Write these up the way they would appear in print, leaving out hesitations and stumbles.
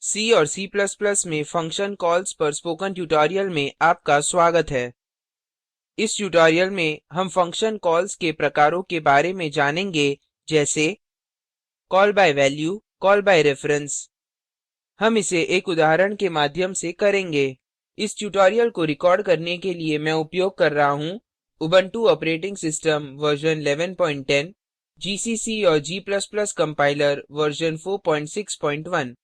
C और C++ में function calls पर स्पोकन ट्यूटोरियल में आपका स्वागत है। इस ट्यूटोरियल में हम फंक्शन कॉल्स के प्रकारों के बारे में जानेंगे, जैसे call by value, call by reference. हम इसे एक उदाहरण के माध्यम से करेंगे। इस ट्यूटोरियल को रिकॉर्ड करने के लिए मैं उपयोग कर रहा हूँ Ubuntu operating system version 1110, GCC और g compiler version 461।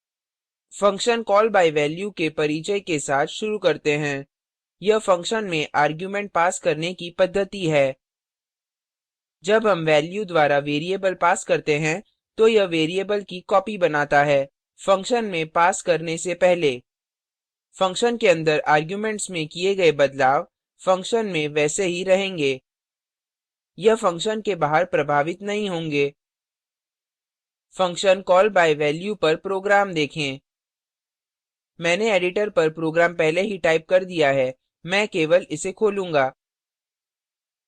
Function call by value के परिचय के साथ शुरू करते हैं। यह फंक्शन में आर्गुमेंट पास करने की पद्धति है। जब हम वैल्यू द्वारा वेरिएबल पास करते हैं, तो यह वेरिएबल की कॉपी बनाता है, फंक्शन में पास करने से पहले। फंक्शन के अंदर आर्गुमेंट्स में किए गए बदलाव फंक्शन में वैसे ही रहेंगे। यह फंक्शन के बाहर प्रभावित नहीं होंगे। फंक्शन कॉल बाय वैल्यू पर प्रोग्राम देखें। मैंने एडिटर पर प्रोग्राम पहले ही टाइप कर दिया है, मैं केवल इसे खोलूंगा।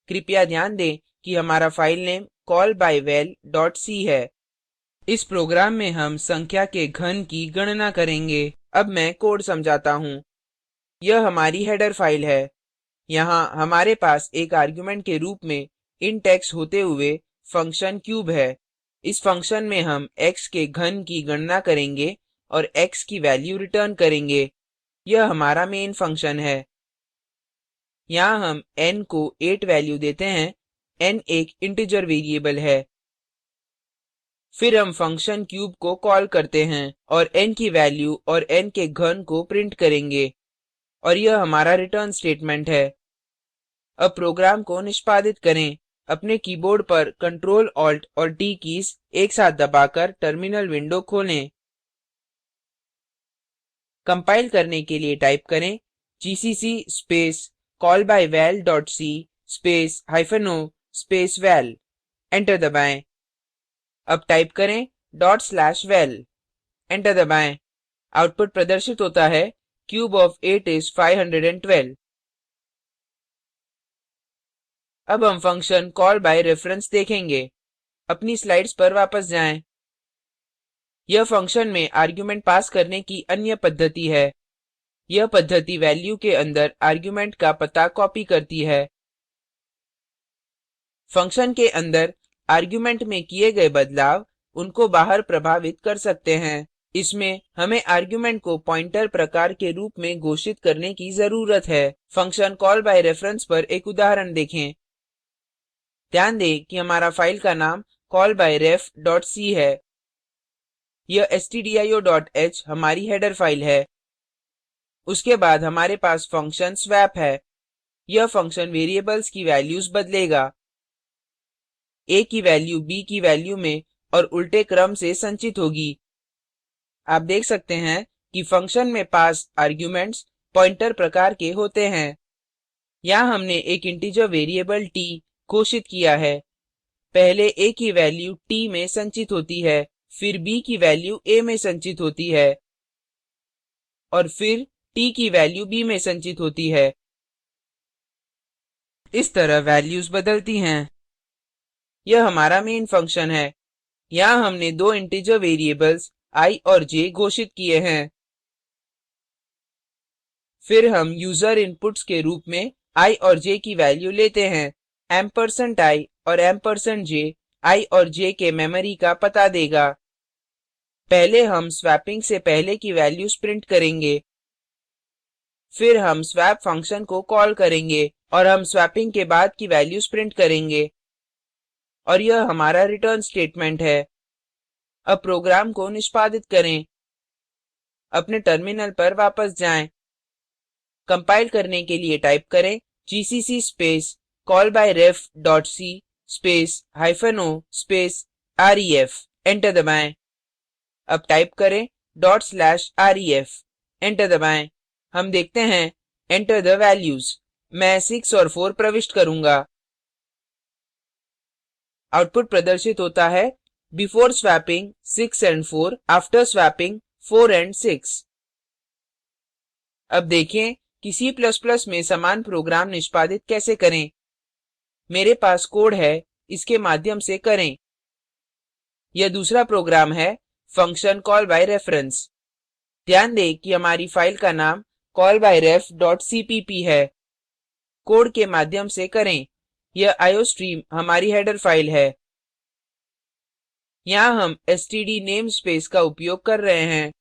कृपया ध्यान दें कि हमारा फाइल नेम callbyval.c है। इस प्रोग्राम में हम संख्या के घन की गणना करेंगे। अब मैं कोड समझाता हूँ। यह हमारी हेडर फाइल है। यहाँ हमारे पास एक आर्गुमेंट के रूप में int x होते हुए फंक्शन क्यूब है। इस फंक्शन में हम x के घन की गणना करेंगे और x की वैल्यू रिटर्न करेंगे। यह हमारा मेन फंक्शन है। यहाँ हम n को 8 वैल्यू देते हैं। n एक इंटिजर वेरिएबल है। फिर हम फंक्शन क्यूब को कॉल करते हैं और n की वैल्यू और n के घन को प्रिंट करेंगे। और यह हमारा रिटर्न स्टेटमेंट है। अब प्रोग्राम को निष्पादित करें। अपने कीबोर्ड पर Ctrl Alt और T कीज एक साथ दबाकर टर्मिनल विंडो खोलें। कंपाइल करने के लिए टाइप करें GCC space callbyval.c space -o space val। Enter दबाएं। अब टाइप करें /val। एंटर दबाएं। आउटपुट प्रदर्शित होता है क्यूब ऑफ 8 इस 512। अब हम फंक्शन कॉल बाय रेफरेंस देखेंगे। अपनी स्लाइड्स पर वापस जाएं। यह फंक्शन में आर्गुमेंट पास करने की अन्य पद्धति है। यह पद्धति वैल्यू के अंदर आर्गुमेंट का पता कॉपी करती है। फंक्शन के अंदर आर्गुमेंट में किए गए बदलाव उनको बाहर प्रभावित कर सकते हैं। इसमें हमें आर्गुमेंट को पॉइंटर प्रकार के रूप में घोषित करने की जरूरत है। फंक्शन कॉल बाय रेफरेंस पर एक उदाहरण देखें। ध्यान दें कि हमारा फाइल का नाम callbyref.c है। यह stdio.h हमारी हेडर फाइल है। उसके बाद हमारे पास फंक्शन swap है। यह फंक्शन वेरिएबल्स की वैल्यूज बदलेगा। a की वैल्यू b की वैल्यू में और उल्टे क्रम से संचित होगी। आप देख सकते हैं कि फंक्शन में पास आर्ग्युमेंट्स पॉइंटर प्रकार के होते हैं। यहाँ हमने एक इंटिजर वेरिएबल t घोषित किया है। पहले a की वैल्यू t में संचित होती है, फिर b की वैल्यू a में संचित होती है और फिर t की वैल्यू b में संचित होती है। इस तरह वैल्यूज बदलती हैं। यह हमारा मेन फंक्शन है। यहाँ हमने दो इंटिजर वेरिएबल्स i और j घोषित किए हैं। फिर हम यूजर इनपुट्स के रूप में i और j की वैल्यू लेते हैं। %i और %j i और j के मेमोरी का पता देगा। पहले हम स्वैपिंग से पहले की वैल्यूज प्रिंट करेंगे। फिर हम स्वैप फंक्शन को कॉल करेंगे और हम स्वैपिंग के बाद की वैल्यूज प्रिंट करेंगे। और यह हमारा रिटर्न स्टेटमेंट है। अब प्रोग्राम को निष्पादित करें। अपने टर्मिनल पर वापस जाएं। कंपाइल करने के लिए टाइप करें GCC space callbyref.c space -o space ref। Enter दबाएं। अब टाइप करें /ref। एंटर दबाएं। हम देखते हैं enter the values। मैं 6 और 4 प्रविष्ट करूंगा। आउटपुट प्रदर्शित होता है before swapping 6 and 4, after swapping 4 and 6। अब देखें कि C++ में समान प्रोग्राम निष्पादित कैसे करें। मेरे पास कोड है, इसके माध्यम से करें। यह दूसरा प्रोग्राम है फंक्शन कॉल बाय रेफरेंस। ध्यान दें कि हमारी फाइल का नाम callbyref cpp है कोड के माध्यम से करें यह iostream हमारी header फाइल है यहाँ हम std namespace का उपयोग कर रहे हैं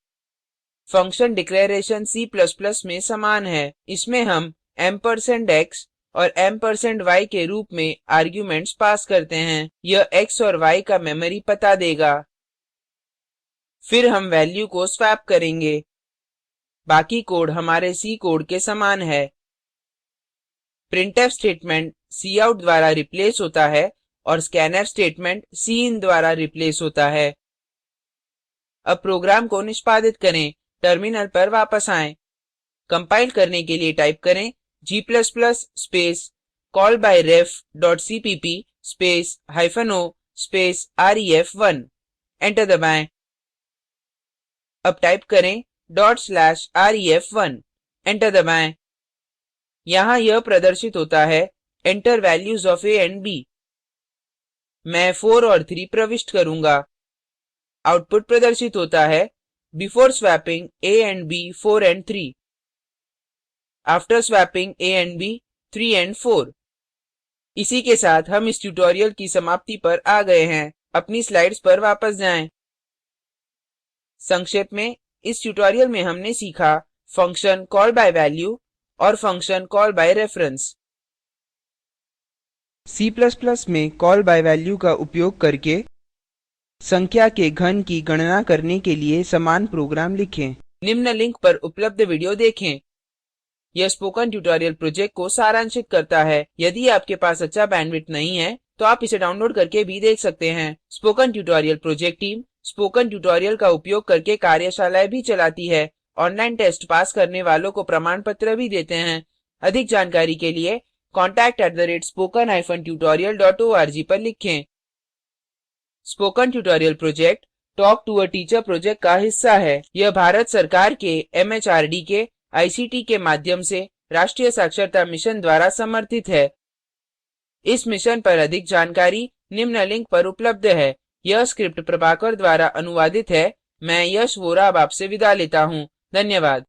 function declaration c ++ में समान है इसमें हम $x और $y के रूप में arguments पास करते हैं यह x और y का memory पता देगा फिर हम value को swap करेंगे बाकी कोड हमारे c कोड के समान है printf स्टेटमेंट cout द्वारा रिप्लेस होता है और scanf स्टेटमेंट cin द्वारा रिप्लेस होता है अब प्रोग्राम को निष्पादित करें टर्मिनल पर वापस आएं कंपाइल करने के लिए टाइप करें g ++ space callbyref cpp space -o space ref1 enter दबाएं अब टाइप करें /ref1 एंटर दबाएं यहाँ यह प्रदर्शित होता है enter values of a and b मैं 4 और 3 प्रविष्ट करूँगा आउटपुट प्रदर्शित होता है before swapping a and b 4 and 3 after swapping a and b 3 and 4 इसी के साथ हम इस ट्यूटोरियल की समाप्ति पर आ गए हैं अपनी स्लाइड्स पर वापस जाएं संक्षेप में इस ट्यूटोरियल में हमने सीखा फंक्शन call by value और function call by reference C++ में call by value का उपयोग करके संख्या के घन की गणना करने के लिए समान प्रोग्राम लिखें निम्न लिंक पर उपलब्ध वीडियो देखें यह स्पोकन ट्यूटोरियल प्रोजेक्ट को सारांशित करता है यदि आपके पास अच्छा बैंडविड्थ नहीं है तो आप इसे डाउनलोड करके भी देख सकते हैं spoken tutorial project team spoken tutorial का उपयोग करके कार्यशालाएं भी चलाती है ऑनलाइन टेस्ट पास करने वालों को प्रमाण पत्र भी देते हैं अधिक जानकारी के लिए contact@spoken-tutorial.org पर लिखें spoken tutorial project talk to a teacher project का हिस्सा है यह भारत सरकार के MHRD के ICT के माध्यम से राष्ट्रीय साक्षरता मिशन द्वारा समर्थित है इस मिशन पर अधिक जानकारी निम्न लिंक पर उपलब्ध है यह स्क्रिप्ट प्रभाकर द्वारा अनुवादित है मैं यश वोरा अब आपसे विदा लेता हूँ धन्यवाद